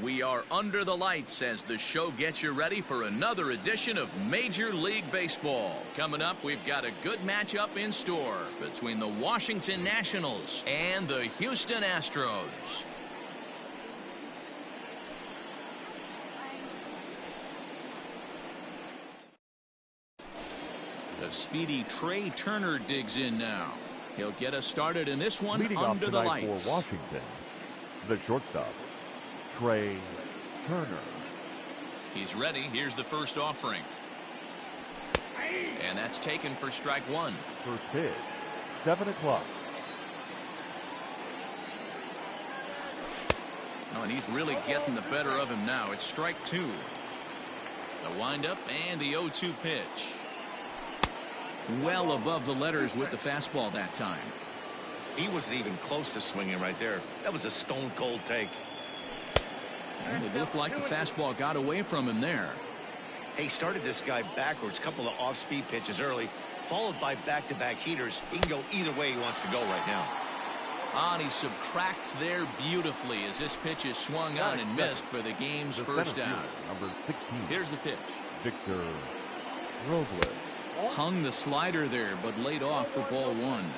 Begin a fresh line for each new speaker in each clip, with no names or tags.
We are under the lights as the show gets you ready for another edition of Major League Baseball. Coming up, we've got a good matchup in store between the Washington Nationals and the Houston Astros. The speedy Trey Turner digs in now. He'll get us started in this one. Leading under the lights.
For Washington, the shortstop, Trey Turner.
He's ready. Here's the first offering. And that's taken for strike one.
First pitch, 7 o'clock.
Oh, and he's really getting the better of him now. It's strike two. The windup and the 0-2 pitch. Well above the letters with the fastball that time.
He wasn't even close to swinging right there. That was a stone cold take.
And it looked like the fastball got away from him there.
He started this guy backwards, couple of off-speed pitches early, followed by back-to-back heaters. He can go either way he wants to go right now.
And he subtracts there beautifully as this pitch is swung on and missed for the game's first out.
Number 16.
Here's the pitch.
Victor Robles.
Hung the slider there, but laid off for ball one.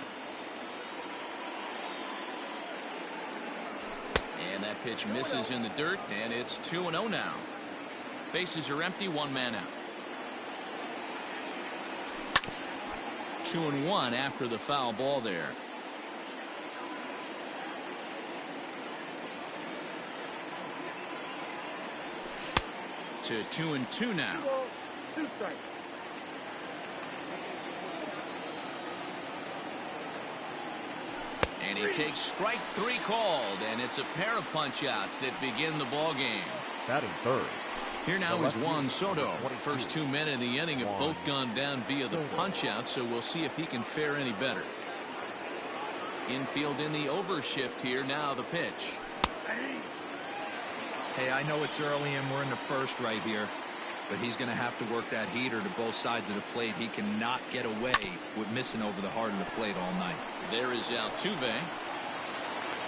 And that pitch misses in the dirt, and it's 2-0 now. Bases are empty, one man out. 2-1 after the foul ball there. To 2-2 now. And he takes strike three called, and it's a pair of punch-outs that begin the ball game.
Batting third.
Here now is Juan Soto. First 2 men in the inning have both gone down via the punch-out, so we'll see if he can fare any better. Infield in the overshift here. Now the pitch.
Hey, I know it's early and we're in the first right here, but he's going to have to work that heater to both sides of the plate. He cannot get away with missing over the heart of the plate all night.
There is Altuve.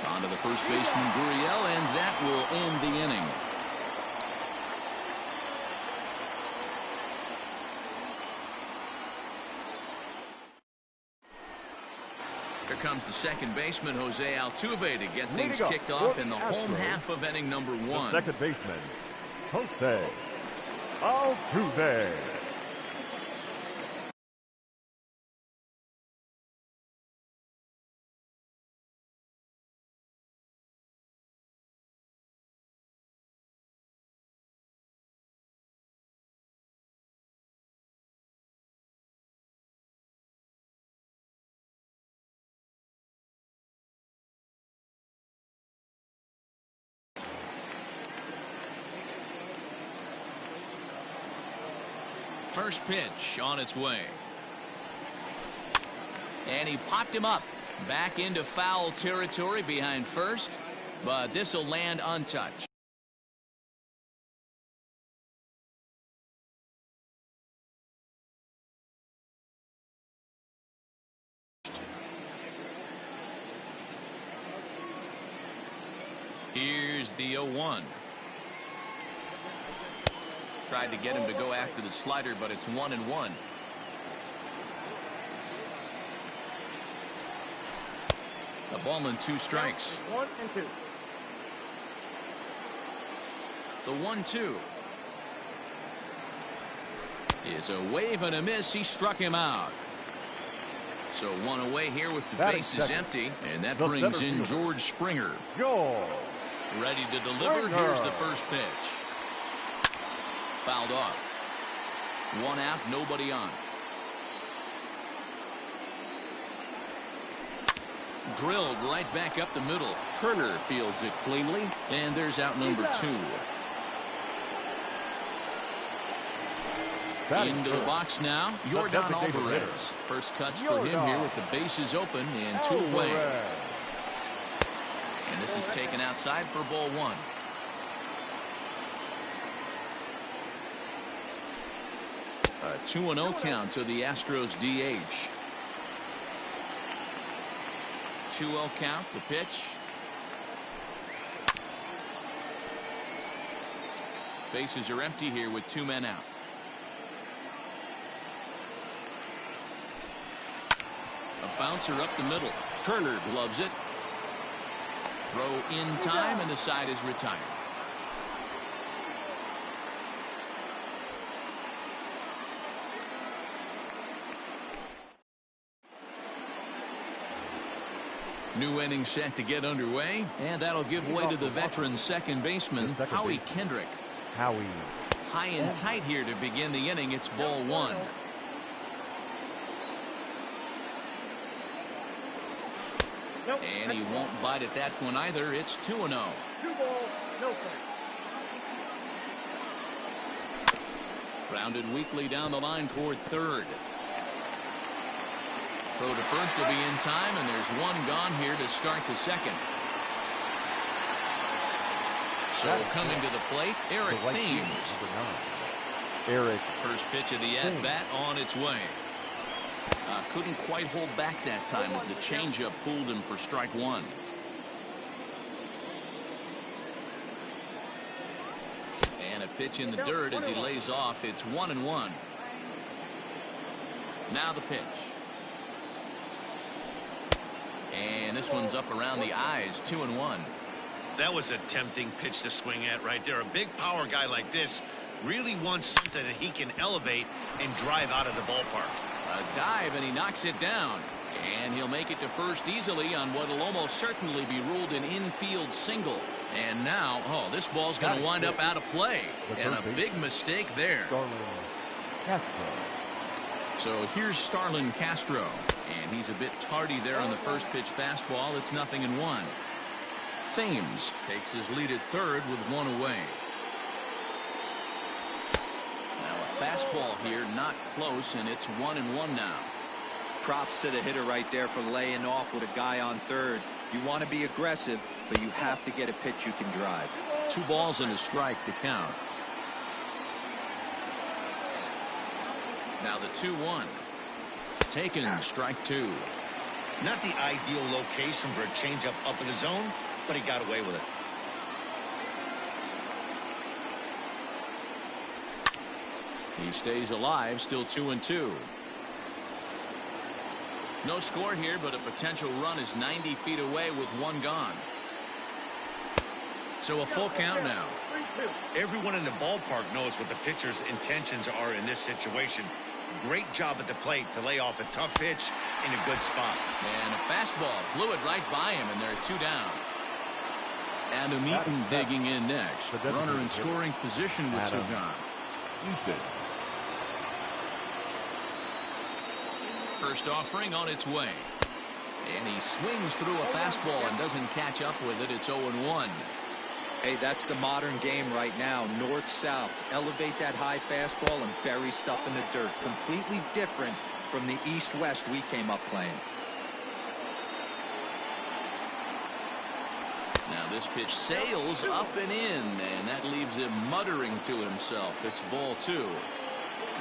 On to the first baseman, Gurriel, and that will end the inning. Here comes the second baseman, Jose Altuve, to get things kicked off in the home half of inning number one.
The second baseman, Jose Altuve.
First pitch on its way. And he popped him up. Back into foul territory behind first, but this will land untouched. Here's the 0-1. Tried to get him to go after the slider, but it's 1-1. A ball and 2 strikes.
1-2.
The 1-2 is a wave and a miss. He struck him out. So one away here with the bases empty, and that brings in George Springer. Ready to deliver. Here's the first pitch. Fouled off. 1 out, nobody on. Drilled right back up the middle. Turner fields it cleanly, and there's out number 2. Into the box now, Yordan Alvarez. First cuts for him here with the bases open and 2 away. And this is taken outside for ball 1. A 2-0 count to the Astros DH. 2-0 count, the pitch. Bases are empty here with 2 men out. A bouncer up the middle. Turner gloves it. Throw in time, and the side is retired. New inning set to get underway, and that'll give way to the veteran second baseman, Howie Kendrick.
Howie.
High and tight here to begin the inning. It's ball 1. And he won't bite at that one either. It's 2-0.
2 balls, no strikes.
Grounded weakly down the line toward third. Throw to first will be in time, and there's 1 gone here to start the second. So coming to the plate, Eric Thames.
Eric.
First pitch of the at-bat on its way. Couldn't quite hold back that time as the changeup fooled him for strike 1. And a pitch in the dirt as he lays off. It's 1-1. Now the pitch. And this one's up around the eyes. 2-1.
That was a tempting pitch to swing at right there. A big power guy like this really wants something that he can elevate and drive out of the ballpark.
A dive, and he knocks it down. And he'll make it to first easily on what will almost certainly be ruled an infield single. And now, this ball's going to wind up out of play. And a big mistake there. So here's Starlin Castro. And he's a bit tardy there on the first pitch fastball. It's 0-1. Thames takes his lead at third with 1 away. Now a fastball here, not close, and it's 1-1 now.
Props to the hitter right there for laying off with a guy on third. You want to be aggressive, but you have to get a pitch you can drive.
2 balls and a strike to count. Now the 2-1. Taken, strike 2.
Not the ideal location for a changeup up in the zone, but he got away with it.
He stays alive, still 2-2. No score here, but a potential run is 90 feet away with 1 gone. So a full count now.
Everyone in the ballpark knows what the pitcher's intentions are in this situation. Great job at the plate to lay off a tough pitch in a good spot.
And a fastball blew it right by him, and they're 2 down. Adam Eaton digging in next. Runner in scoring position with 2 gone. First offering on its way. And he swings through a fastball and doesn't catch up with it. It's 0-1.
Hey, that's the modern game right now. North-south. Elevate that high fastball and bury stuff in the dirt. Completely different from the east-west we came up playing.
Now this pitch sails up and in, and that leaves him muttering to himself. It's ball 2.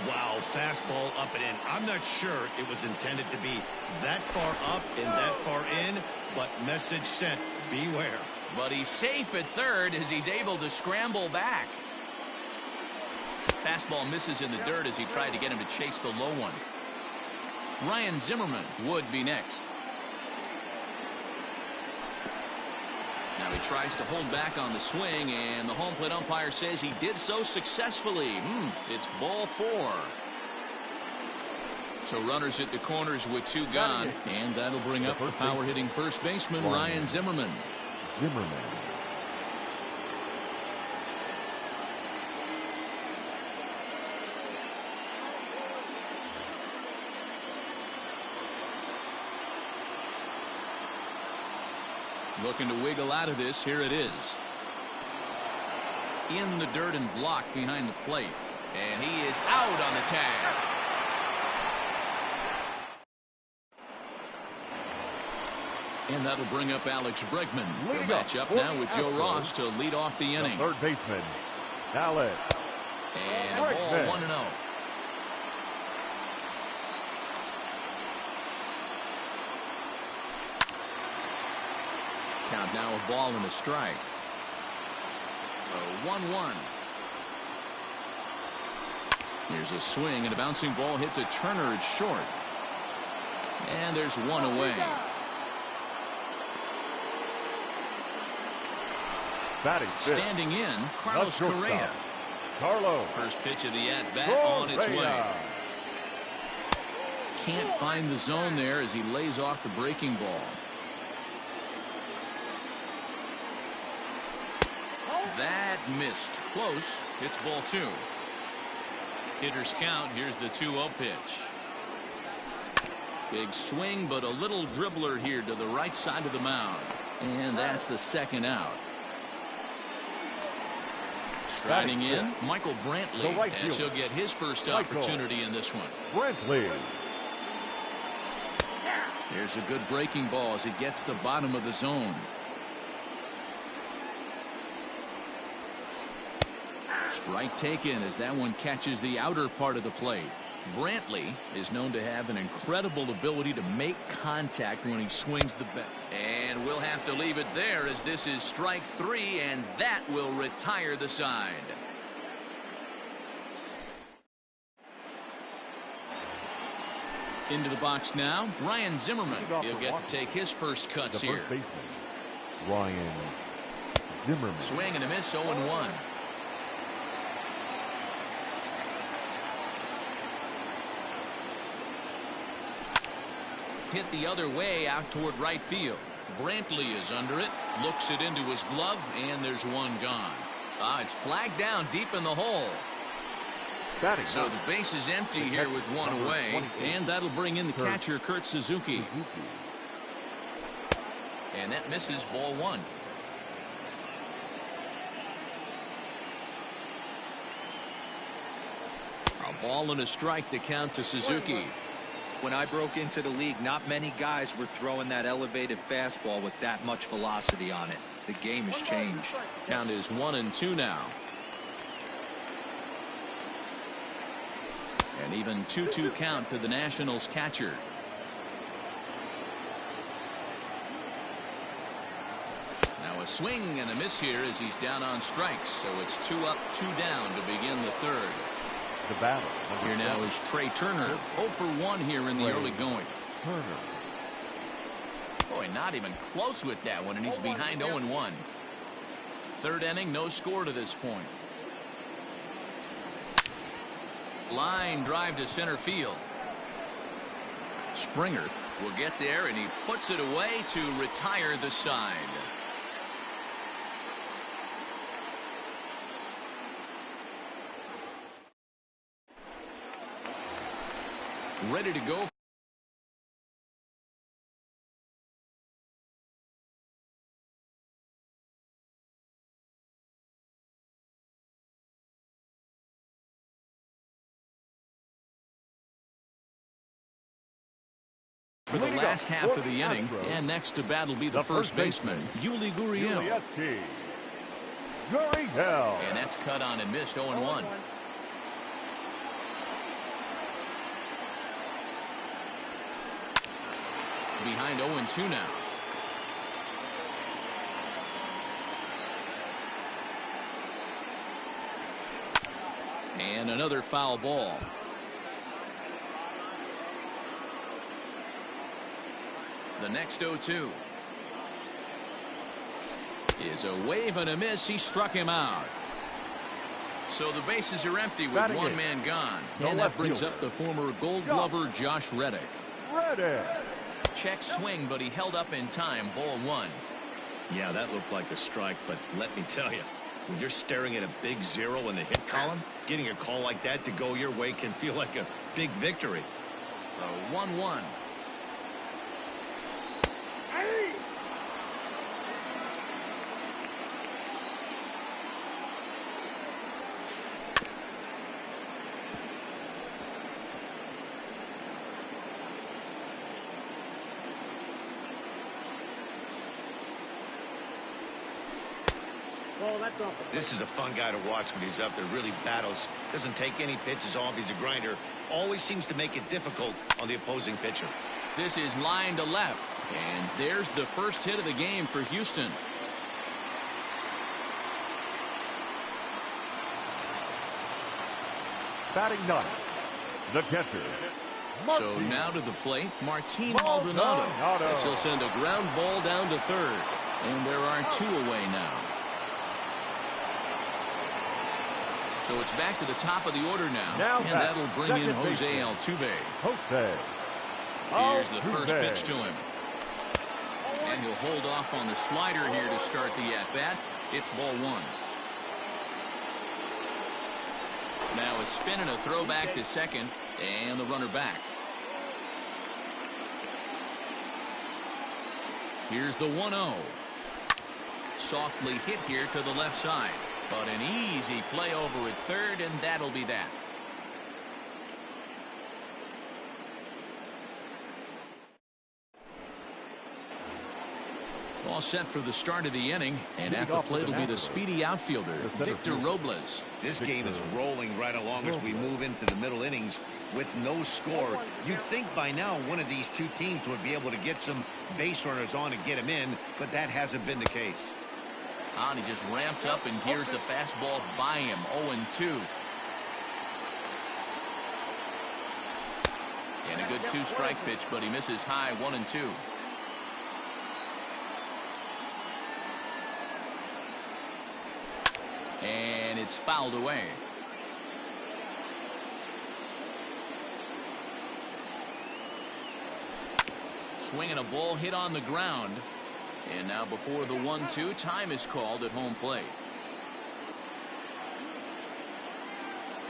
Wow, fastball up and in. I'm not sure it was intended to be that far up and that far in, but message sent, beware.
But he's safe at third as he's able to scramble back. Fastball misses in the dirt as he tried to get him to chase the low one. Ryan Zimmerman would be next. Now he tries to hold back on the swing, and the home plate umpire says he did so successfully. It's ball 4. So runners at the corners with 2 gone, and that'll bring up the power hitting first baseman Ryan Zimmerman. Looking to wiggle out of this. Here it is. In the dirt and blocked behind the plate. And he is out on the tag. And that'll bring up Alex Bregman. He'll match up now with Joe Ross to lead off the inning.
Third baseman, Alex.
And ball 1-0. Count now a ball and a strike. So 1-1. Here's a swing, and a bouncing ball hit to Turner. It's short. And there's one away.
Batting fifth.
Standing in, Carlos Correa.
Carlos.
First pitch of the at-bat on its way. Can't find the zone there as he lays off the breaking ball. That missed. Close. It's ball 2. Hitters count. Here's the 2-0 pitch. Big swing, but a little dribbler here to the right side of the mound. And that's the second out. Striding in, Michael Brantley, as he'll get his first opportunity in this one.
Brantley.
Here's a good breaking ball as it gets the bottom of the zone. Strike taken as that one catches the outer part of the plate. Brantley is known to have an incredible ability to make contact when he swings the bat. And we'll have to leave it there as this is strike 3, and that will retire the side. Into the box now, Ryan Zimmerman. He'll get to take his first cuts here.
Ryan Zimmerman.
Swing and a miss, 0-1. Hit the other way out toward right field. Brantley is under it, looks it into his glove, and there's one gone. It's flagged down deep in the hole. So the base is empty here with one away, and that'll bring in the catcher, Kurt Suzuki. And that misses, ball 1. A ball and a strike to count to Suzuki.
When I broke into the league, not many guys were throwing that elevated fastball with that much velocity on it. The game has changed.
Count is 1-2 now. And even 2-2 count to the Nationals catcher. Now a swing and a miss here as he's down on strikes. So it's 2 up, 2 down to begin the third.
The battle.
Here now is Trey Turner. 0 for 1 here in the early going.
Turner.
Boy, not even close with that one, and he's behind 0-1. Third inning, no score to this point. Line drive to center field. Springer will get there, and he puts it away to retire the side. Ready to go. For the last half of the inning, and next to bat will be the first baseman, Yuli Gurriel. And that's cut on and missed, 0-1. Behind 0-2 now. And another foul ball. The next 0-2 is a wave and a miss. He struck him out. So the bases are empty with one man gone. And that brings up the former Gold Glover Josh Reddick. Check swing, but he held up in time. Ball 1.
Yeah, that looked like a strike, but let me tell you, when you're staring at a big 0 in the hit column, getting a call like that to go your way can feel like a big victory.
The 1-1.
This is a fun guy to watch when he's up there. Really battles. Doesn't take any pitches off. He's a grinder. Always seems to make it difficult on the opposing pitcher.
This is line to left. And there's the first hit of the game for Houston.
Batting ninth, the catcher.
So now to the plate, Martin Maldonado. As he'll send a ground ball down to third. And there are two away now. So it's back to the top of the order now. And that'll bring in Jose Altuve. Here's the first pitch to him. And he'll hold off on the slider here to start the at-bat. It's ball one. Now a spin and a throw back to second. And the runner back. Here's the 1-0. Softly hit here to the left side. But an easy play over at third, and that'll be that. All set for the start of the inning, and at the plate will be the speedy outfielder, Victor Robles.
This game is rolling right along as we move into the middle innings with no score. You'd think by now one of these two teams would be able to get some base runners on and get him in, but that hasn't been the case.
And he just ramps up, and here's the fastball by him, 0-2. And a good two-strike pitch, but he misses high, 1-2. And it's fouled away. Swinging a ball hit on the ground. And now before the 1-2, time is called at home plate.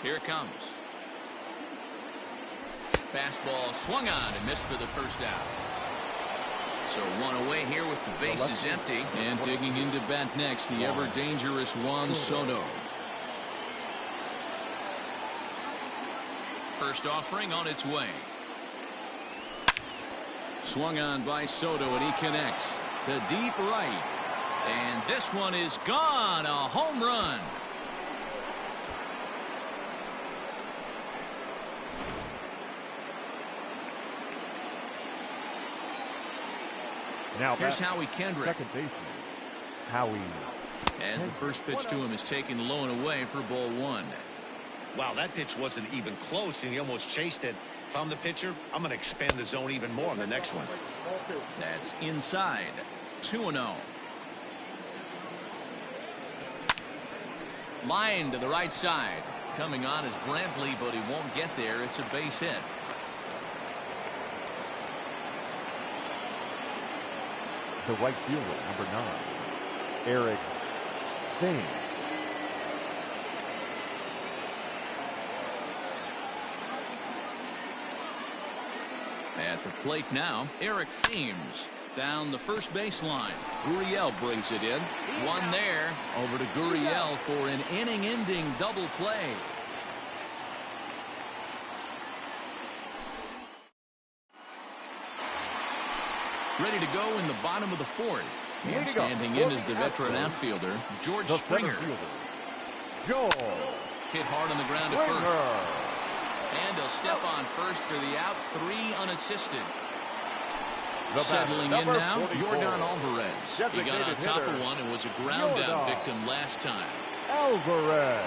Here it comes. Fastball swung on and missed for the first out. So one away here with the bases empty. And digging into bat next, the ever-dangerous Juan Soto. First offering on its way. Swung on by Soto, and he connects to deep right. And this one is gone. A home run.
Now
here's Howie Kendrick.
Second baseman, Howie.
As the first pitch to him is taken low and away for ball one.
Wow, that pitch wasn't even close, and he almost chased it. If I'm the pitcher, I'm going to expand the zone even more on the next one.
That's inside. 2-0. Line to the right side. Coming on is Brantley, but he won't get there. It's a base hit.
The right fielder, number 9, Eric Thames.
At the plate now, Eric Thames down the first baseline. Gurriel brings it in. One there. Over to Gurriel for an inning-ending double play. Ready to go in the bottom of the fourth. And standing in is the veteran outfielder, George Springer.
George.
Hit hard on the ground at first. And he'll step on first for the out, 3 unassisted. Settling in now, Yordan Alvarez. He got on top of one and was a ground-out victim last time.
Alvarez.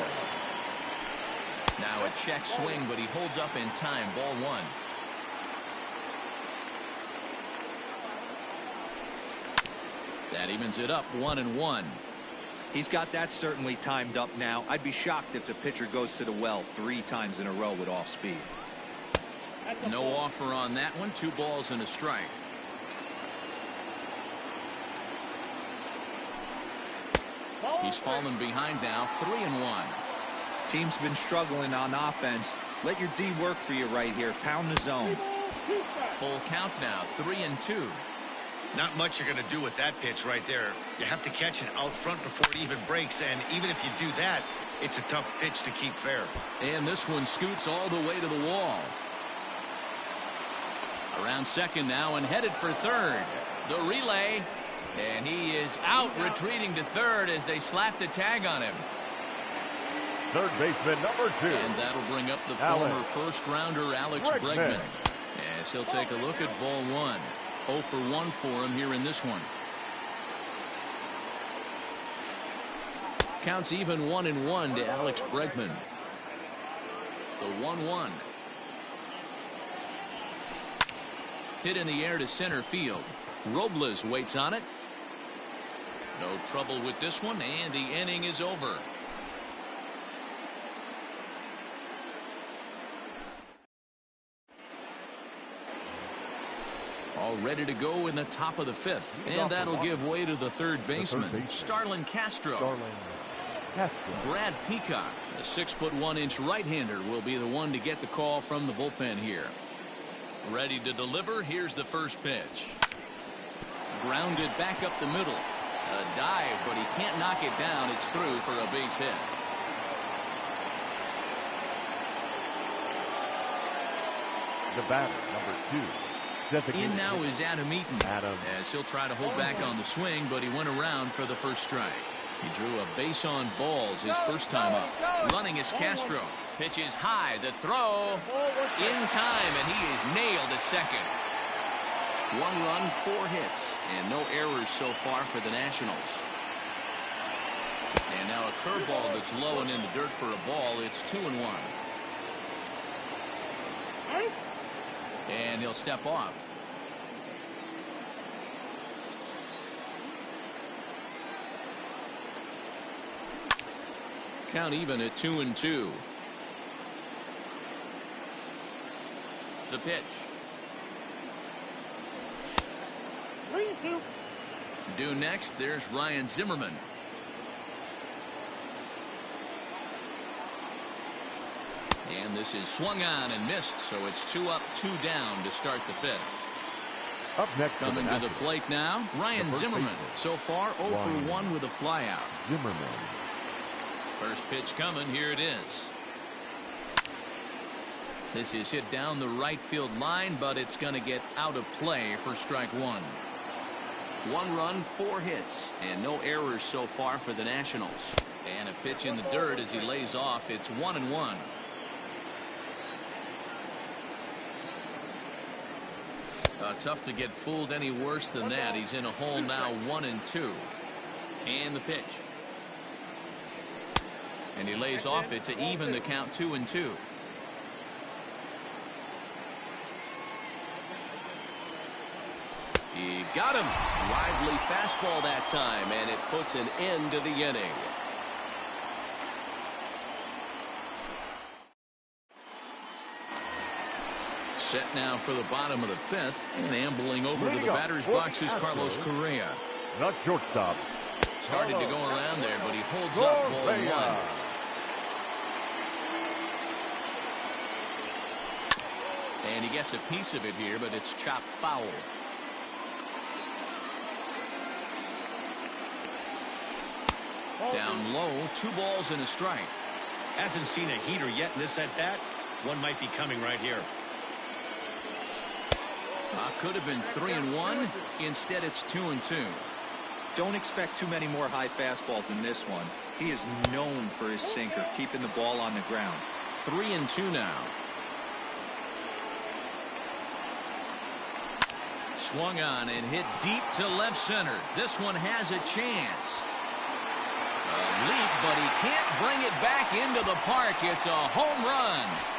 Now a check swing, but he holds up in time. Ball one. That evens it up, 1-1.
He's got that certainly timed up now. I'd be shocked if the pitcher goes to the well 3 times in a row with off speed.
No offer on that one. 2 balls and a strike. He's fallen behind now, 3-1.
Team's been struggling on offense. Let your D work for you right here. Pound the zone.
Full count now, 3-2.
Not much you're going to do with that pitch right there. You have to catch it out front before it even breaks, and even if you do that, it's a tough pitch to keep fair.
And this one scoots all the way to the wall. Around second now and headed for third. The relay, and he is out, retreating to third as they slap the tag on him.
Third baseman number 2.
And that'll bring up the former first-rounder Alex Bregman. As he'll take a look at ball one. 0 for 1 for him here in this one. Counts even 1-1 to Alex Bregman. the 1-1. Hit in the air to center field. Robles waits on it. No trouble with this one, and the inning is over. All ready to go in the top of the 5th, and that'll give way to the third baseman, Starlin Castro. Brad Peacock, the 6'1" right-hander, will be the one to get the call from the bullpen here. Ready to deliver. Here's the first pitch. Grounded back up the middle. A dive, but he can't knock it down. It's through for a base hit.
The batter, number 2.
In now is Adam Eaton, as he'll try to hold back on the swing, but he went around for the first strike. He drew a base on balls his first time up. Running is Castro. Pitches high. The throw in time, and he is nailed at second. 1 run, 4 hits, and no errors so far for the Nationals. And now a curveball that's low and in the dirt for a ball. It's 2-1. And he'll step off. Count even at 2-2. The pitch.
3-2.
Due next, there's Ryan Zimmerman. And this is swung on and missed, so it's 2 up, 2 down to start the 5th.
Up next,
coming to the plate now, Ryan Zimmerman. So far 0 for 1 with a flyout.
Zimmerman.
First pitch coming. Here it is. This is hit down the right field line, but it's going to get out of play for strike 1. 1 run, 4 hits, and no errors so far for the Nationals. And a pitch in the dirt as he lays off. It's 1-1. Tough to get fooled any worse than that. He's in a hole now, 1-2. And the pitch. And he lays off it to even the count, 2-2. He got him. Lively fastball that time, and it puts an end to the inning. Set now for the bottom of the 5th, and ambling over to the batter's box is Carlos Correa.
Not shortstop.
Started to go around there, but he holds up ball 1. And he gets a piece of it here, but it's chopped foul. Down low, 2 balls and a strike.
Hasn't seen a heater yet in this at-bat. One might be coming right here.
Could have been 3-1. Instead, it's 2-2.
Don't expect too many more high fastballs in this one. He is known for his sinker, keeping the ball on the ground.
3-2 now. Swung on and hit deep to left center. This one has a chance. A leap, but he can't bring it back into the park. It's a home run.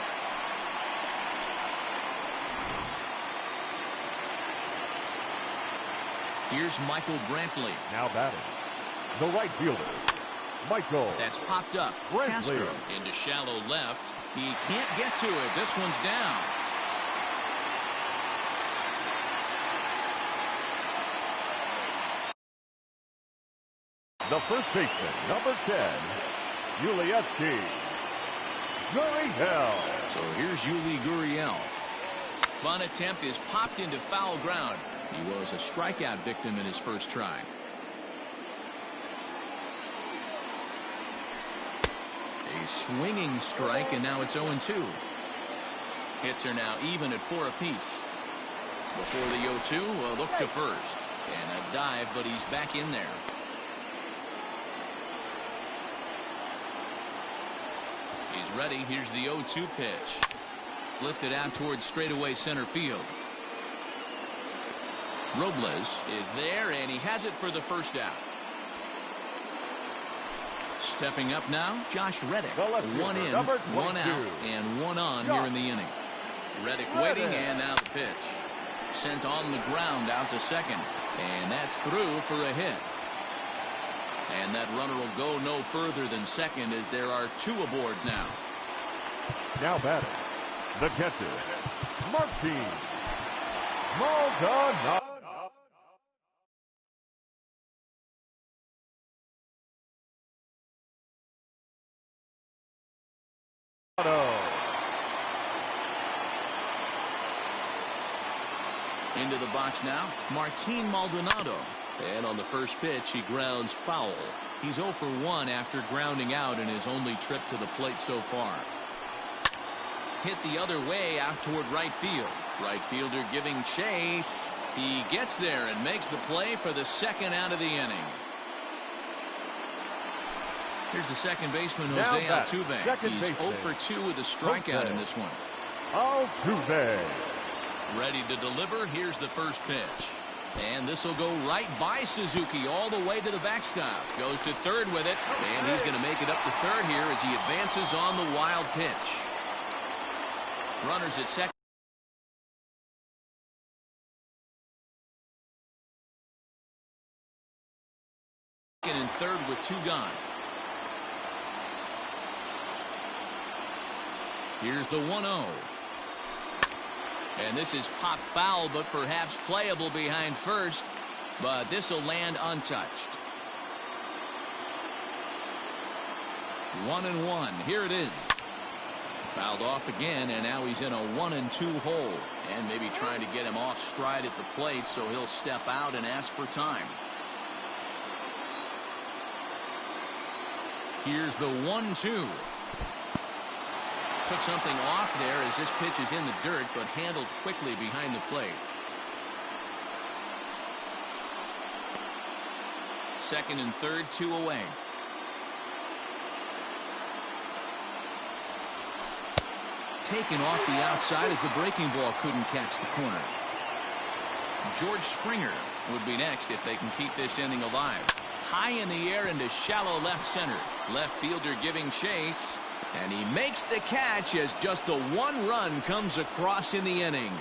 Here's Michael Brantley.
Now batting. The right fielder, Michael.
That's popped up.
Brantley.
Castro into shallow left. He can't get to it. This one's down.
The first baseman, number 10, Yuli Gurriel.
So here's Yuli Gurriel. Bunt attempt is popped into foul ground. He was a strikeout victim in his first try. A swinging strike, and now it's 0-2. Hits are now even at 4 apiece. Before the 0-2, a look to first. And a dive, but he's back in there. He's ready. Here's the 0-2 pitch. Lifted out towards straightaway center field. Robles is there, and he has it for the first out. Stepping up now, Josh Reddick.
The left fielder,
One in,
number
one
22.
out, and one on here in the inning. Reddick waiting, and now the pitch. Sent on the ground out to second. And that's through for a hit. And that runner will go no further than second as there are two aboard now.
Now batting, the catcher, Martin Maldonado.
Into the box now, Martin Maldonado. And on the first pitch, he grounds foul. He's 0 for 1 after grounding out in his only trip to the plate so far. Hit the other way out toward right field. Right fielder giving chase. He gets there and makes the play for the second out of the inning. Here's the second baseman, Jose Altuve. He's 0 for 2 with a strikeout in this one.
Altuve.
Ready to deliver. Here's the first pitch. And this will go right by Suzuki all the way to the backstop. Goes to third with it. And he's going to make it up to third here as he advances on the wild pitch. Runners at second. And third with two gone. Here's the 1-0. And this is pop foul, but perhaps playable behind first. But this will land untouched. 1-1. Here it is. Fouled off again, and now he's in a 1-2 hole. And maybe trying to get him off stride at the plate, so he'll step out and ask for time. Here's the 1-2. Took something off there as this pitch is in the dirt, but handled quickly behind the plate. Second and third, 2 away. Taken off the outside as the breaking ball couldn't catch the corner. George Springer would be next if they can keep this inning alive. High in the air into shallow left center. Left fielder giving chase. And he makes the catch as just the one run comes across in the inning.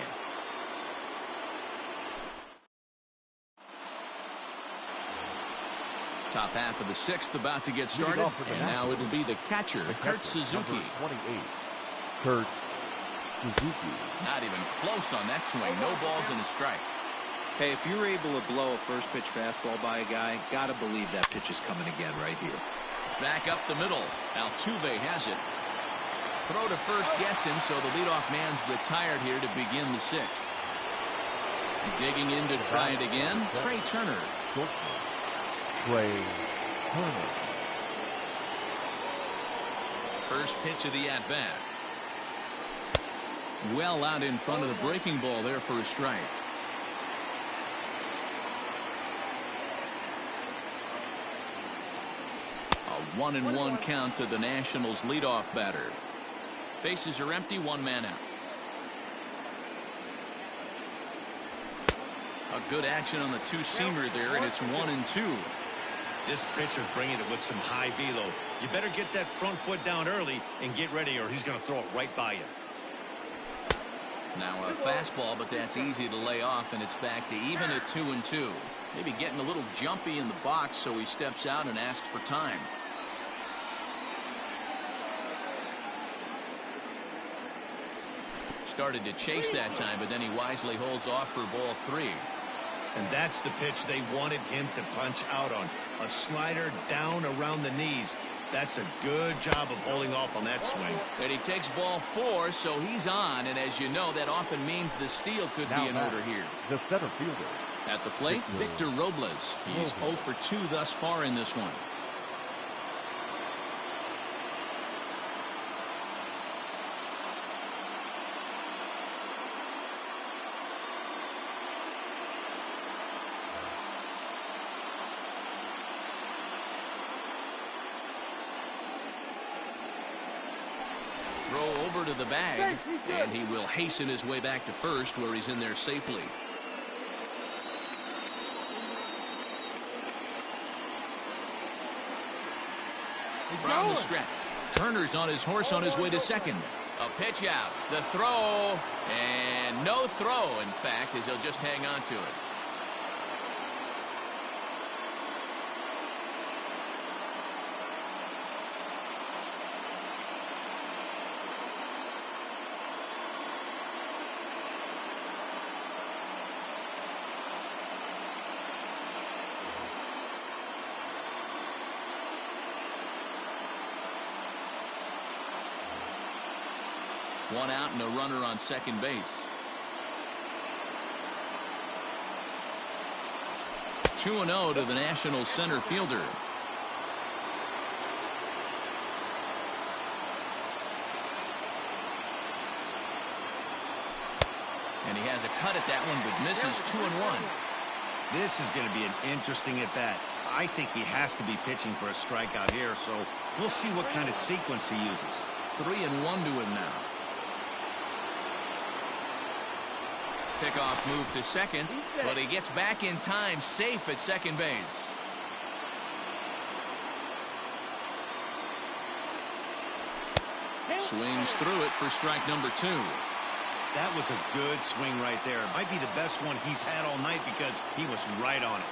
Top half of the sixth about to get started. And now it'll be the catcher, Kurt Suzuki.
28, Kurt Suzuki.
Not even close on that swing. No balls and a strike.
Hey, if you're able to blow a first pitch fastball by a guy, gotta believe that pitch is coming again right here. Back up the middle. Altuve has it. Throw to first gets him, so the leadoff man's retired here to begin the sixth. Digging in to try it again, Trey Turner.
Trey Turner.
First pitch of the at-bat. Well out in front of the breaking ball there for a strike. A 1-1 count to the Nationals leadoff batter. Bases are empty, one man out. A good action on the two-seamer there, and it's 1-2.
This pitcher's bringing it with some high velo. You better get that front foot down early and get ready, or he's going to throw it right by you.
Now a fastball, but that's easy to lay off, and it's back to even at 2-2. Maybe getting a little jumpy in the box, so he steps out and asks for time. Started to chase that time, but then he wisely holds off for ball 3.
And that's the pitch they wanted him to punch out on. A slider down around the knees. That's a good job of holding off on that swing.
And he takes ball 4, so he's on. And as you know, that often means the steal could be in order here.
The center fielder.
At the plate, Victor Robles. He's 0 for 2 thus far in this one. Throw over to the bag, and he will hasten his way back to first, where he's in there safely. From the stretch. Turner's on his horse on his way to second. A pitch out. The throw. And no throw, in fact, as he'll just hang on to it. One out and a runner on second base. 2-0 to the Nationals center fielder. And he has a cut at that one, but misses 2-1.
This is going to be an interesting at bat. I think he has to be pitching for a strikeout here, so we'll see what kind of sequence he uses.
3-1 to him now. Pickoff move to second, but he gets back in time, safe at second base. Swings through it for strike number 2.
That was a good swing right there. It might be the best one he's had all night because he was right on it.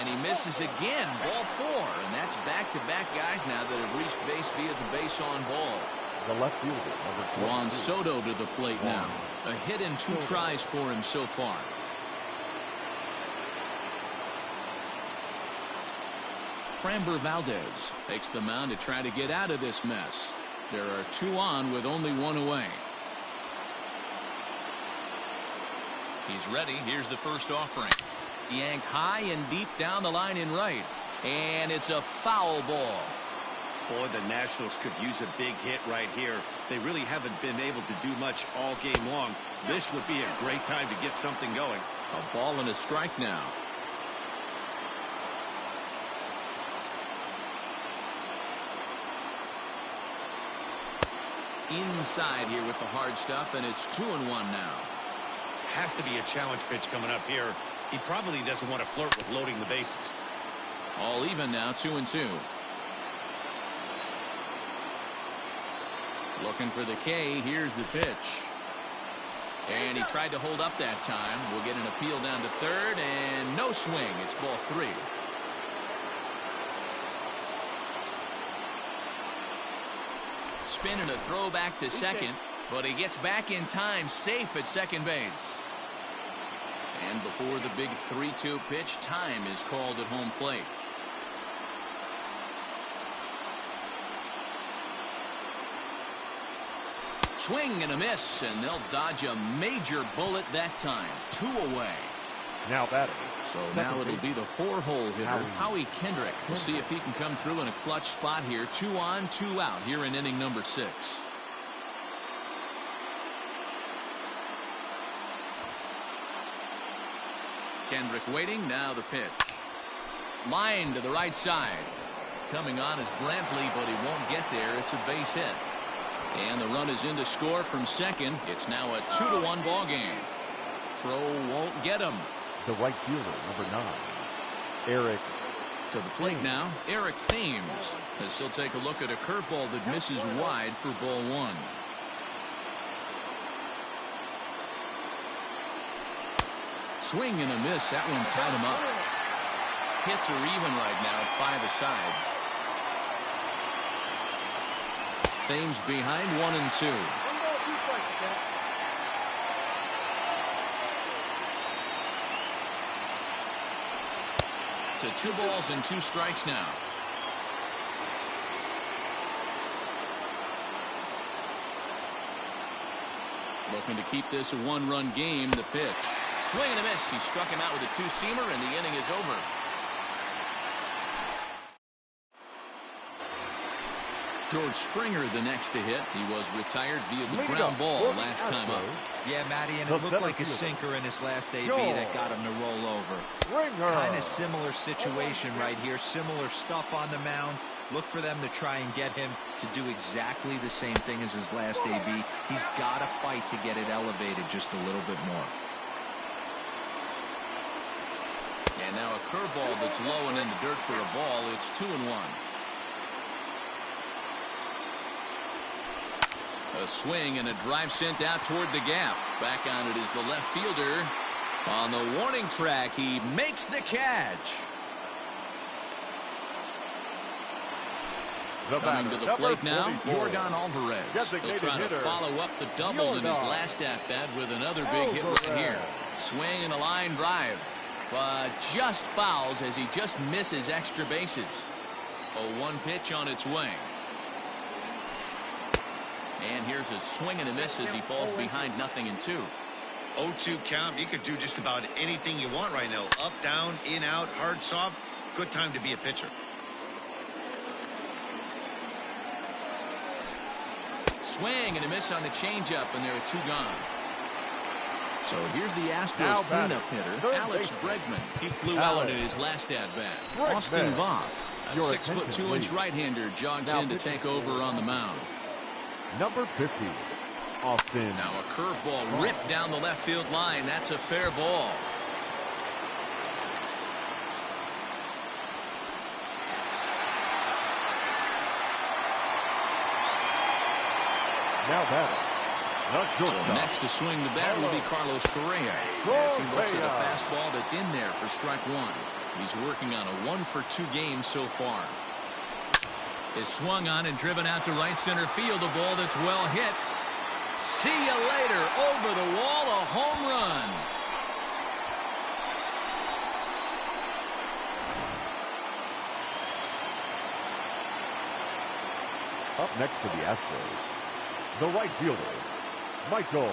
And he misses again, ball 4, and that's back-to-back guys now that have reached base via the base on ball.
The left fielder, number 22.
Juan Soto to the plate now. A hit in 2 tries for him so far. Framber Valdez takes the mound to try to get out of this mess. There are 2 on with only 1 away. He's ready. Here's the first offering. Yanked high and deep down the line in right. And it's a foul ball.
Boy, the Nationals could use a big hit right here. They really haven't been able to do much all game long. This would be a great time to get something going.
A ball and a strike now. Inside here with the hard stuff, and it's 2-1 now.
Has to be a challenge pitch coming up here. He probably doesn't want to flirt with loading the bases.
All even now, 2-2. Looking for the K. Here's the pitch. And he tried to hold up that time. We'll get an appeal down to third, and no swing. It's ball 3. Spin and a throw back to second, but he gets back in time, safe at second base. And before the big 3-2 pitch, time is called at home plate. Swing and a miss, and they'll dodge a major bullet that time. 2 away.
Now batting.
So now it'll be the 4-hole hitter, Howie Kendrick. We'll see if he can come through in a clutch spot here. 2 on, 2 out here in inning number 6. Kendrick waiting. Now the pitch. Line to the right side. Coming on is Brantley, but he won't get there. It's a base hit. And the run is in to score from second. It's now a 2-1 ball game. Throw won't get him.
The right fielder, number 9, Eric.
To the plate now, Eric Thames, as he'll take a look at a curveball that misses wide for ball 1. Swing and a miss. That one tied him up. Hits are even right now at 5 aside. Thames behind 1 and 2. To 2 balls and 2 strikes now. Looking to keep this a 1-run game. The pitch. Swing and a miss. He struck him out with a 2-seamer, and the inning is over. George Springer the next to hit. He was retired via the ground ball last time up.
Yeah, Matty, and it looked like a sinker in his last AB that got him to roll over. Kind of similar situation right here. Similar stuff on the mound. Look for them to try and get him to do exactly the same thing as his last AB. He's got to fight to get it elevated just a little bit more.
And now a curveball that's low and in the dirt for a ball. It's 2-1. A swing and a drive sent out toward the gap. Back on it is the left fielder. On the warning track, he makes the catch. Coming to the plate now, Yordan Alvarez. He'll try to follow up the double in his last at-bat with another big hit right here. Swing and a line drive, but just fouls as he just misses extra bases. A 1 pitch on its way. And here's a swing and a miss as he falls behind 0-2.
0-2 count. You could do just about anything you want right now. Up, down, in, out, hard, soft. Good time to be a pitcher.
Swing and a miss on the changeup, and there are 2 gone. So here's the Astros cleanup hitter, Alex Bregman. He flew out in his last at-bat. Austin Voth, a 6'2" right-hander, jogs in to take over on the mound.
Number 50, Austin.
Now a curveball ripped down the left field line. That's a fair ball.
Now batter.
So next to swing the bat will be Carlos Correa. As he looks at a fastball that's in there for strike 1. He's working on a 1-for-2 game so far. Is swung on and driven out to right center field. A ball that's well hit. See you later. Over the wall, a home run.
Up next to the Astros, the right fielder, Michael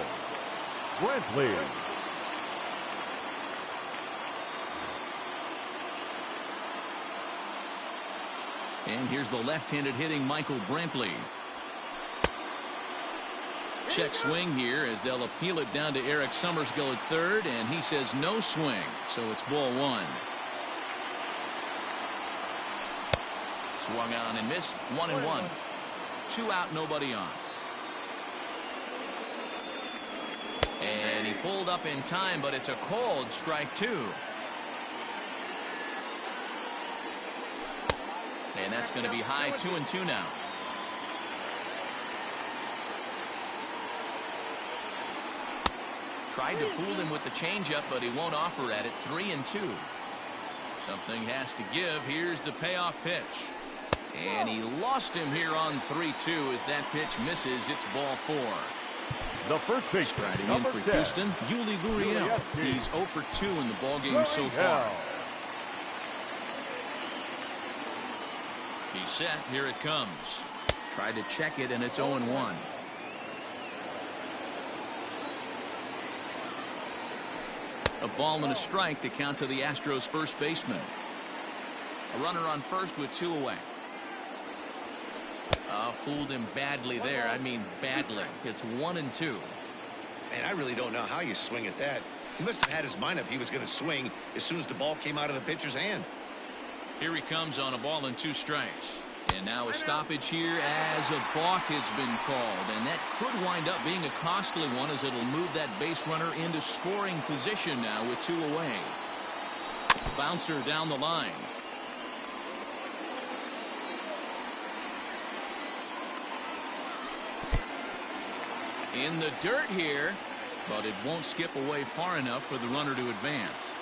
Brantley.
And here's the left-handed hitting Michael Brantley. Check swing here as they'll appeal it down to Eric Summersgill at third, and he says no swing, so it's ball 1. Swung on and missed. 1-1. 2 out, nobody on. And he pulled up in time, but it's a cold strike 2. And that's going to be high. 2-2 now. Tried to fool him with the changeup, but he won't offer at it. 3-2. Something has to give. Here's the payoff pitch. And he lost him here on 3-2 as that pitch misses. It's ball 4.
The first base
striding in for Houston, Yuli Gurriel. He's 0 for 2 in the ballgame so far. He's set. Here it comes. Tried to check it, and it's 0-1. A ball and a strike to count to the Astros first baseman. A runner on first with 2 away. Fooled him badly there. I mean badly. It's 1-2.
And I really don't know how you swing at that. He must have had his mind up he was going to swing as soon as the ball came out of the pitcher's hand.
Here he comes on a ball and 2 strikes. And now a stoppage here as a balk has been called. And that could wind up being a costly one as it'll move that base runner into scoring position now with 2 away. Bouncer down the line. In the dirt here, but it won't skip away far enough for the runner to advance.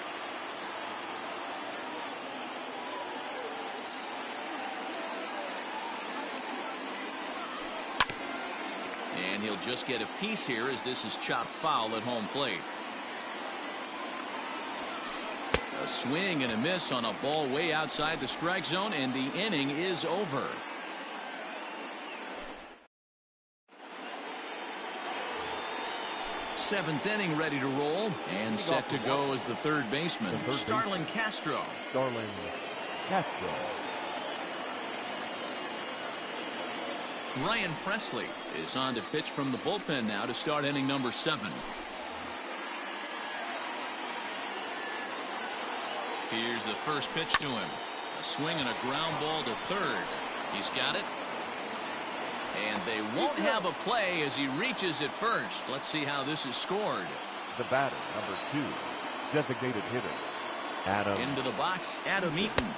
And he'll just get a piece here as this is chopped foul at home plate. A swing and a miss on a ball way outside the strike zone, and the inning is over. Seventh inning ready to roll and set to go as the third baseman, Starlin Castro.
Starlin Castro.
Ryan Presley is on to pitch from the bullpen now to start inning number 7. Here's the first pitch to him. A swing and a ground ball to third. He's got it. And they won't have a play as he reaches at first. Let's see how this is scored.
The batter, number 2, designated hitter, Adam.
Into the box, Adam Eaton.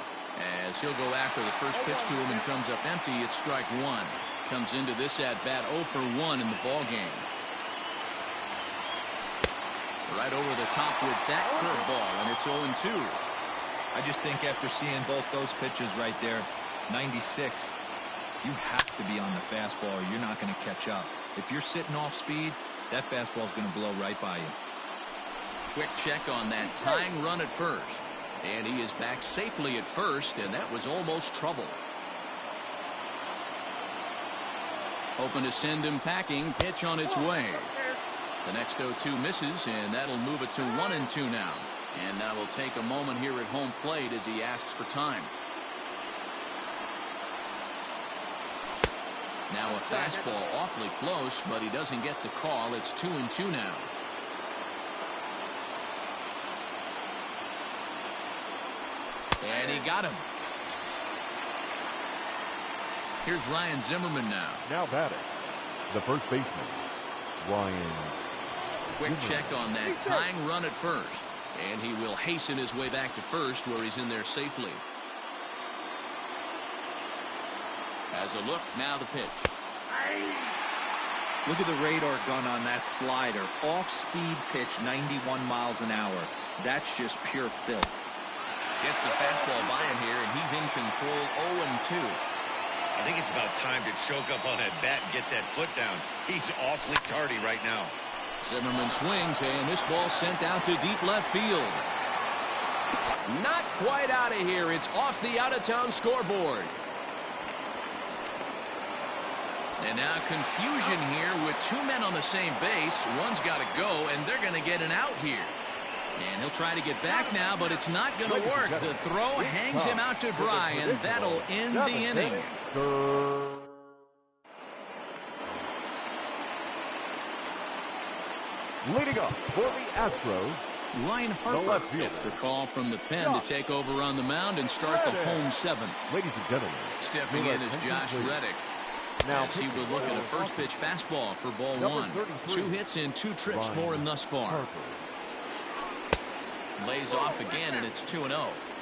As he'll go after the first pitch to him and comes up empty, it's strike 1. Comes into this at bat 0 for 1 in the ball game. Right over the top with that curveball, and it's 0-2.
I just think after seeing both those pitches right there, 96, you have to be on the fastball or you're not going to catch up. If you're sitting off speed, that fastball is going to blow right by you.
Quick check on that tying run at first. And he is back safely at first, and that was almost trouble. Hoping to send him packing. Pitch on its way. The next 0-2 misses, and that'll move it to 1-2 now. And now we'll take a moment here at home plate as he asks for time. Now a fastball awfully close, but he doesn't get the call. It's 2-2 now. And he got him. Here's Ryan Zimmerman now.
Now batting, the first baseman, Ryan.
Quick check on that tying run at first. And he will hasten his way back to first where he's in there safely. Has a look, now the pitch.
Look at the radar gun on that slider. Off-speed pitch, 91 miles an hour. That's just pure filth.
Gets the fastball by him here, and he's in control 0-2.
I think it's about time to choke up on that bat and get that foot down. He's awfully tardy right now.
Zimmerman swings, and this ball sent out to deep left field. Not quite out of here. It's off the out-of-town scoreboard. And now confusion here with two men on the same base. One's got to go, and they're going to get an out here. And he'll try to get back now, but it's not going to work. The throw hangs him out to dry, and that'll end the inning.
Leading up for the Astros,
Ryan Harper gets the call from the pen to take over on the mound and start the home seventh.
Ladies and gentlemen,
stepping in is Josh Reddick. As he will look at a first pitch fastball for ball one. 2 hits and 2 trips for him thus far. Lays off again, and it's 2-0.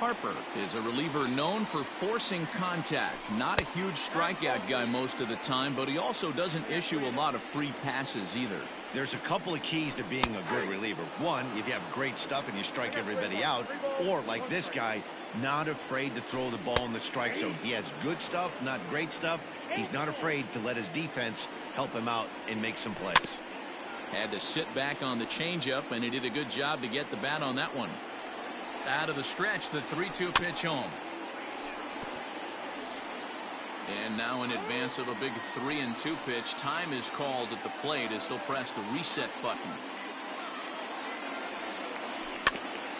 Harper is a reliever known for forcing contact. Not a huge strikeout guy most of the time, but he also doesn't issue a lot of free passes either.
There's a couple of keys to being a good reliever. One, if you have great stuff and you strike everybody out, or like this guy, not afraid to throw the ball in the strike zone. He has good stuff, not great stuff. He's not afraid to let his defense help him out and make some plays.
Had to sit back on the changeup, and he did a good job to get the bat on that one. Out of the stretch, the 3-2 pitch home. And now in advance of a big 3-2 pitch, time is called at the plate as he'll press the reset button.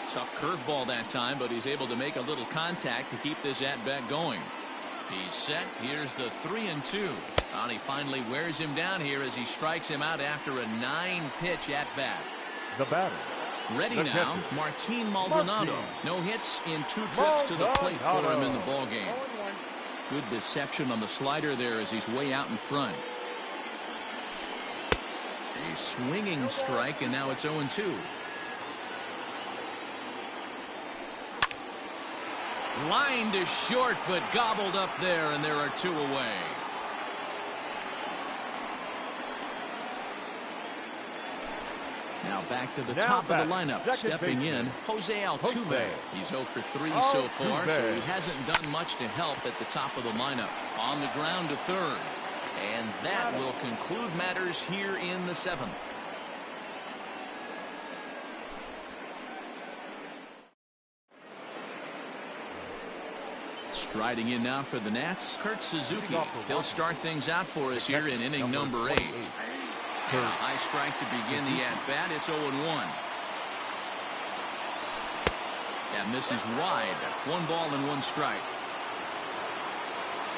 Tough curveball that time, but he's able to make a little contact to keep this at-bat going. He's set. Here's the 3-2. And he finally wears him down here as he strikes him out after a 9-pitch at-bat.
The batter.
Ready now, Martin Maldonado. No hits in 2 trips to the plate for him in the ballgame. Good deception on the slider there as he's way out in front. A swinging strike, and now it's 0-2. Line to short, but gobbled up there, and there are 2 away. Now back to the top of the lineup. Stepping in, Jose Altuve. He's 0 for 3 so far, so he hasn't done much to help at the top of the lineup. On the ground to third. And that will conclude matters here in the 7th. Striding in now for the Nats, Kurt Suzuki. He'll start things out for us here in inning number 8. High strike to begin the at-bat. It's 0-1. That misses wide. 1 ball and 1 strike.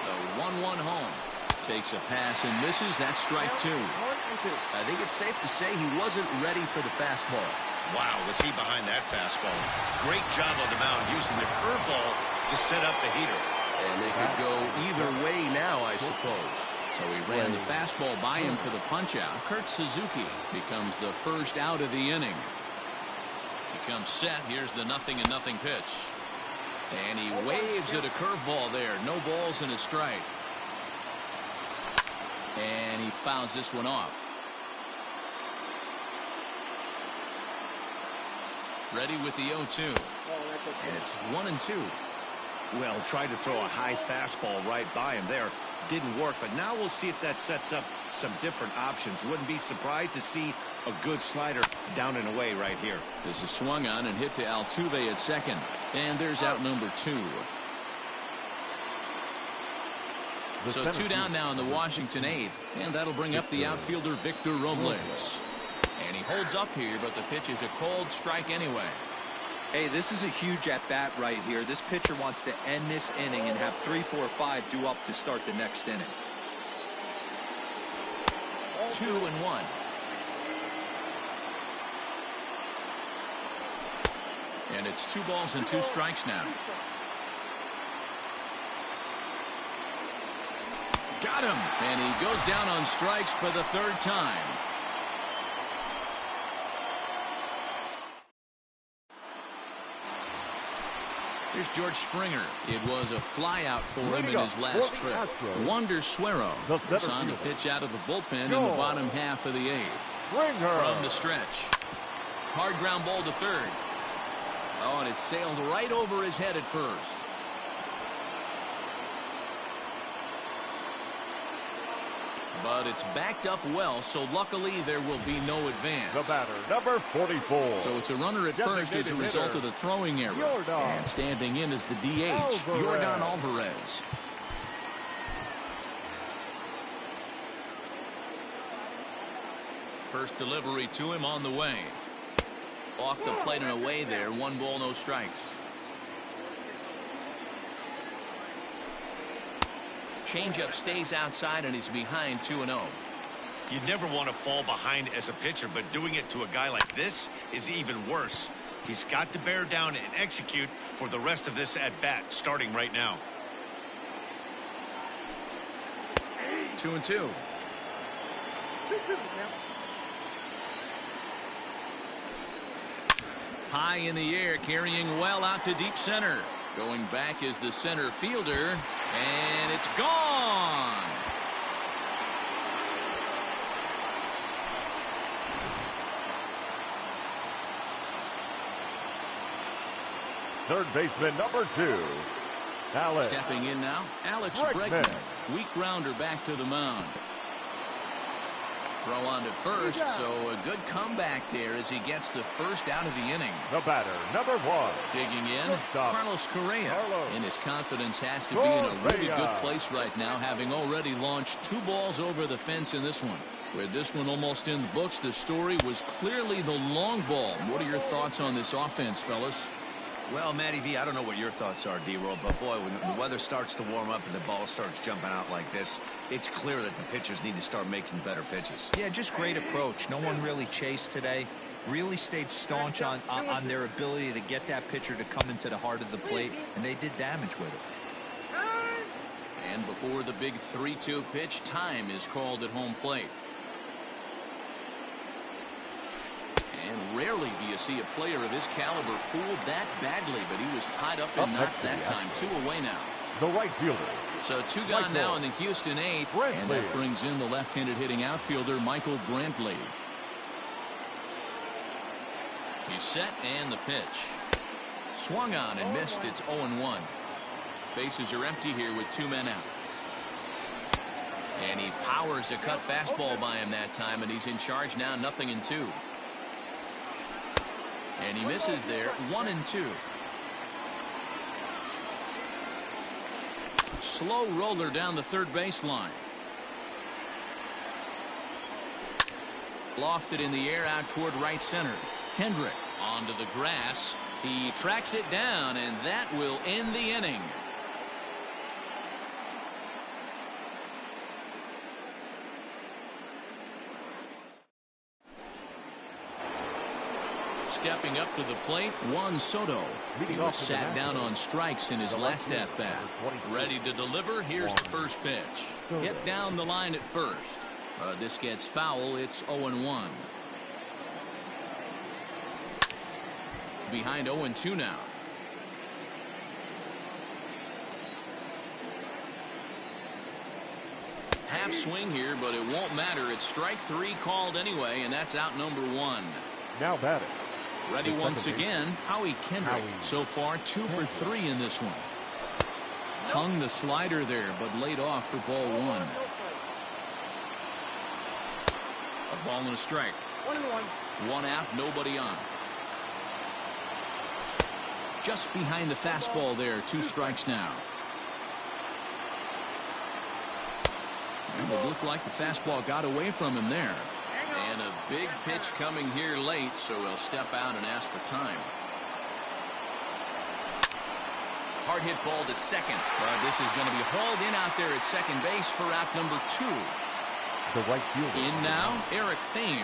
The 1-1 home. Takes a pass and misses. That's strike 2. I think it's safe to say he wasn't ready for the fastball.
Wow, was he behind that fastball. Great job on the mound using the curveball to set up the heater.
And they could go either way now, I suppose. So he ran the fastball by him for the punch-out. Kurt Suzuki becomes the first out of the inning. He comes set. Here's the 0-0 pitch. And he waves at a curveball there. No balls and a strike. And he fouls this one off. Ready with the 0-2. And it's 1-2.
Well, tried to throw a high fastball right by him there. Didn't work, but now we'll see if that sets up some different options. Wouldn't be surprised to see a good slider down and away right here.
This is swung on and hit to Altuve at second. And there's out number 2. So 2 down now in the Washington 8th. And that'll bring up the outfielder Victor Robles. And he holds up here, but the pitch is a cold strike anyway.
Hey, this is a huge at-bat right here. This pitcher wants to end this inning and have 3, 4, 5 due up to start the next inning.
2-1. And it's 2 balls and 2 strikes now. Got him. And he goes down on strikes for the 3rd time. Here's George Springer. It was a flyout for him in his last trip. Wander Suero is on the pitch out of the bullpen in the bottom half of the 8th. From the stretch. Hard ground ball to 3rd. Oh, and it sailed right over his head at first. But it's backed up well, so luckily there will be no advance.
The batter, number 44.
So it's a runner at first as a result of the throwing error. And standing in as the DH, Yordan Alvarez. First delivery to him on the way. Off the plate and away there. 1 ball, no strikes. Changeup stays outside and he's behind 2-0.
You never want to fall behind as a pitcher, but doing it to a guy like this is even worse. He's got to bear down and execute for the rest of this at bat, starting right now.
2-2. High in the air, carrying well out to deep center. Going back is the center fielder, and it's gone.
Third baseman, number 2. Alex.
Stepping in now, Alex Bregman. Weak grounder back to the mound. Throw on to first, so a good comeback there as he gets the first out of the inning.
The batter, number 1.
Digging in, Carlos Correa. And his confidence has to be in a really good place right now, having already launched 2 balls over the fence in this one. With this one almost in the books, the story was clearly the long ball. What are your thoughts on this offense, fellas?
Well, Matty V, I don't know what your thoughts are, D-Roll, but boy, when the weather starts to warm up and the ball starts jumping out like this, it's clear that the pitchers need to start making better pitches.
Yeah, just great approach. No one really chased today. Really stayed staunch on their ability to get that pitcher to come into the heart of the plate, and they did damage with it.
And before the big 3-2 pitch, time is called at home plate. And rarely do you see a player of his caliber fooled that badly, but he was tied up in knots that time. 2 away now.
The right fielder.
So 2 gone now in the Houston 8th, and that brings in the left-handed hitting outfielder Michael Brantley. He's set and the pitch. Swung on and missed. It's 0-1. Bases are empty here with 2 men out. And he powers a cut fastball by him that time, and he's in charge now, 0-2. And he misses there, 1-2. Slow roller down the third baseline. Lofted in the air out toward right center. Hendrick onto the grass. He tracks it down, and that will end the inning. Stepping up to the plate, Juan Soto. He was sat down on strikes in his last at-bat. Ready to deliver. Here's the first pitch. Hit down the line at first. This gets foul. It's 0-1. Behind 0-2 now. Half swing here, but it won't matter. It's strike 3 called anyway, and that's out number 1.
Now batting.
Ready once again, Howie Kendrick. So far, 2 for 3 in this one. Hung the slider there, but laid off for ball 1. A ball and a strike. 1 out, nobody on. Just behind the fastball there, 2 strikes now. And it looked like the fastball got away from him there. And a big pitch coming here late, so he'll step out and ask for time. Hard hit ball to second. But this is going to be hauled in out there at second base for out number 2.
The right fielder.
In now, Eric Thames.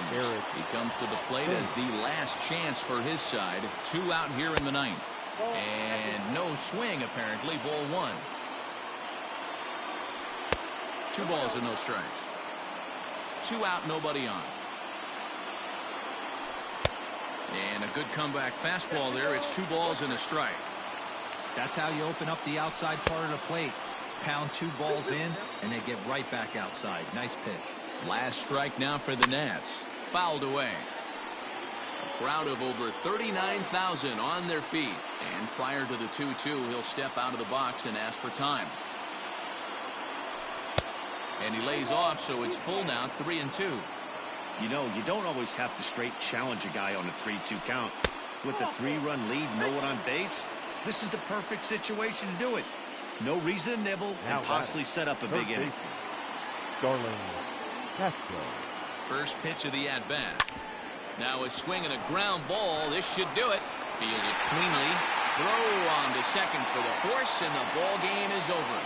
He comes to the plate as the last chance for his side. 2 out here in the 9th. And no swing, apparently. Ball 1. 2 balls and no strikes. 2 out, nobody on. And a good comeback fastball there. It's 2 balls and a strike.
That's how you open up the outside part of the plate. Pound 2 balls in, and they get right back outside. Nice pitch.
Last strike now for the Nats. Fouled away. A crowd of over 39,000 on their feet. And prior to the 2-2, he'll step out of the box and ask for time. And he lays off, so it's full now, 3-2.
You know, you don't always have to straight challenge a guy on a 3-2 count. With the 3-run lead, no one on base, this is the perfect situation to do it. No reason to nibble and possibly set up a big inning.
Starling Castro.
First pitch of the at-bat. Now a swing and a ground ball. This should do it. Fielded cleanly. Throw on to second for the force, and the ball game is over.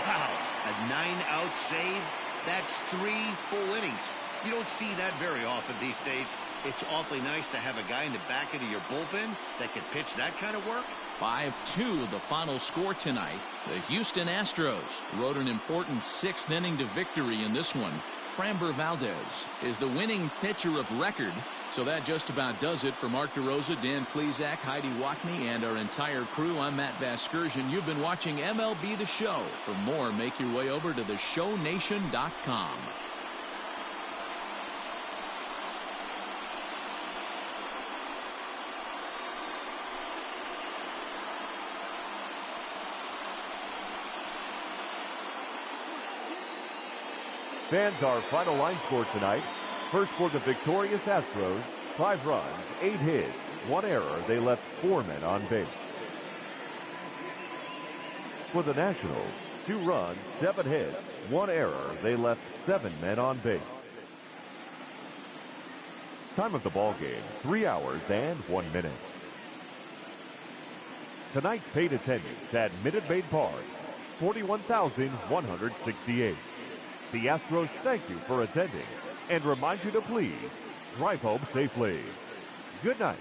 Wow, a 9-out save. That's 3 full innings. You don't see that very often these days. It's awfully nice to have a guy in the back end of your bullpen that can pitch that kind of work.
5-2 the final score tonight. The Houston Astros rode an important 6th inning to victory in this one. Framber Valdez is the winning pitcher of record. So that just about does it for Mark DeRosa, Dan Plesac, Heidi Watney, and our entire crew. I'm Matt Vasgersian. You've been watching MLB The Show. For more, make your way over to theshownation.com.
Fans, our final line score tonight. First for the victorious Astros, 5 runs, 8 hits, 1 error. They left 4 men on base. For the Nationals, 2 runs, 7 hits, 1 error. They left 7 men on base. Time of the ball game, 3 hours and 1 minute. Tonight's paid attendance at Minute Maid Park, 41,168. The Astros thank you for attending and remind you to please drive home safely. Good night.